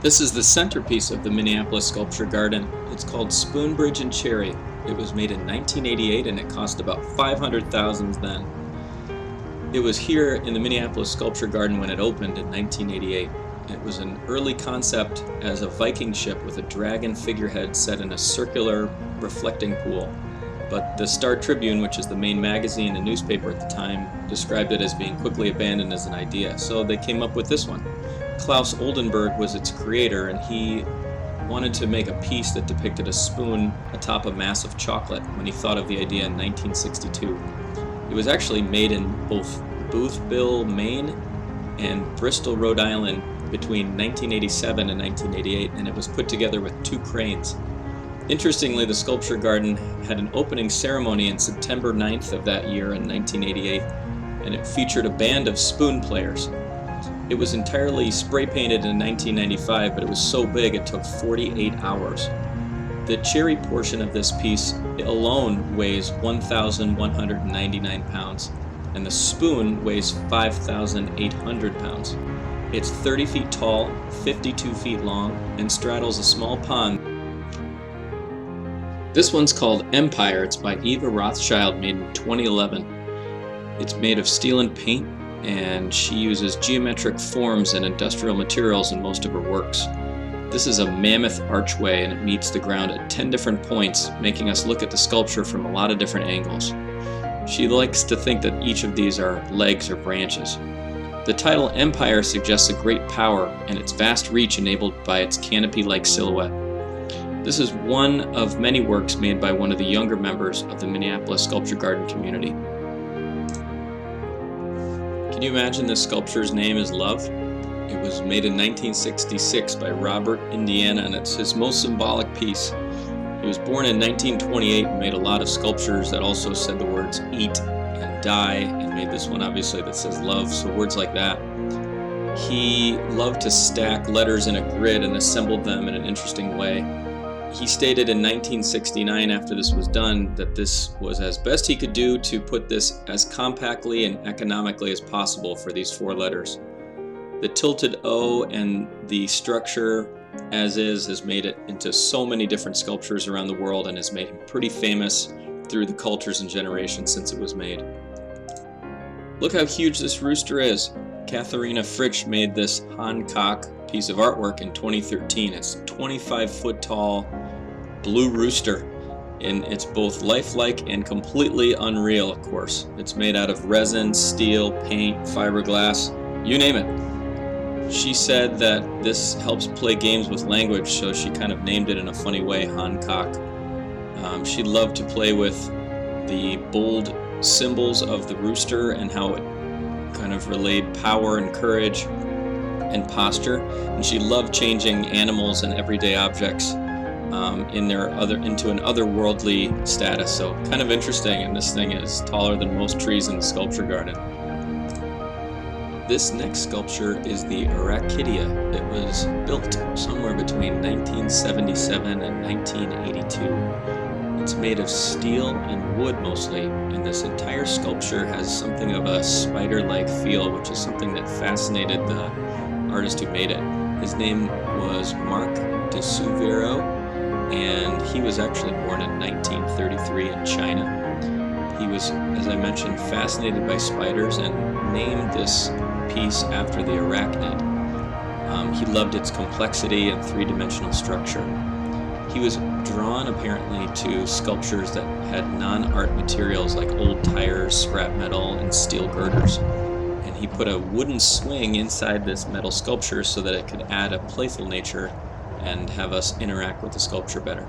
This is the centerpiece of the Minneapolis Sculpture Garden. It's called Spoonbridge and Cherry. It was made in 1988 and it cost about $500,000 then. It was here in the Minneapolis Sculpture Garden when it opened in 1988. It was an early concept as a Viking ship with a dragon figurehead set in a circular reflecting pool. But the Star Tribune, which is the main magazine and newspaper at the time, described it as being quickly abandoned as an idea. So they came up with this one. Klaus Oldenburg was its creator, and he wanted to make a piece that depicted a spoon atop a mass of chocolate when he thought of the idea in 1962. It was actually made in both Boothville, Maine and Bristol, Rhode Island between 1987 and 1988, and it was put together with 2 cranes. Interestingly, the Sculpture Garden had an opening ceremony on September 9th of that year in 1988, and it featured a band of spoon players. It was entirely spray painted in 1995, but it was so big it took 48 hours. The cherry portion of this piece alone weighs 1,199 pounds, and the spoon weighs 5,800 pounds. It's 30 feet tall, 52 feet long, and straddles a small pond. This one's called Empire. It's by Eva Rothschild, made in 2011. It's made of steel and paint, and she uses geometric forms and industrial materials in most of her works. This is a mammoth archway, and it meets the ground at 10 different points, making us look at the sculpture from a lot of different angles. She likes to think that each of these are legs or branches. The title Empire suggests a great power and its vast reach enabled by its canopy-like silhouette. This is one of many works made by one of the younger members of the Minneapolis Sculpture Garden community. Can you imagine this sculpture's name is Love? It was made in 1966 by Robert Indiana, and it's his most symbolic piece. He was born in 1928 and made a lot of sculptures that also said the words eat and die, and made this one obviously that says love, so words like that. He loved to stack letters in a grid and assembled them in an interesting way. He stated in 1969, after this was done, that this was as best he could do to put this as compactly and economically as possible for these 4 letters. The tilted O and the structure as is has made it into so many different sculptures around the world and has made him pretty famous through the cultures and generations since it was made. Look how huge this rooster is. Katharina Fritsch made this Hancock piece of artwork in 2013. It's a 25-foot tall blue rooster, and it's both lifelike and completely unreal, of course. It's made out of resin, steel, paint, fiberglass, you name it. She said that this helps play games with language, so she kind of named it in a funny way, Hancock. She loved to play with the bold symbols of the rooster and how it kind of relayed power and courage and posture, and she loved changing animals and everyday objects into an otherworldly status. So kind of interesting, and this thing is taller than most trees in the sculpture garden. This next sculpture is the Aracadia. It was built somewhere between 1977 and 1982. It's made of steel and wood mostly, and this entire sculpture has something of a spider-like feel, which is something that fascinated the artist who made it. His name was Mark de Souvero, and he was actually born in 1933 in China. He was, as I mentioned, fascinated by spiders and named this piece after the Erected. He loved its complexity and 3-dimensional structure. He was drawn apparently to sculptures that had non-art materials like old tires, scrap metal, and steel girders. And he put a wooden swing inside this metal sculpture so that it could add a playful nature and have us interact with the sculpture better.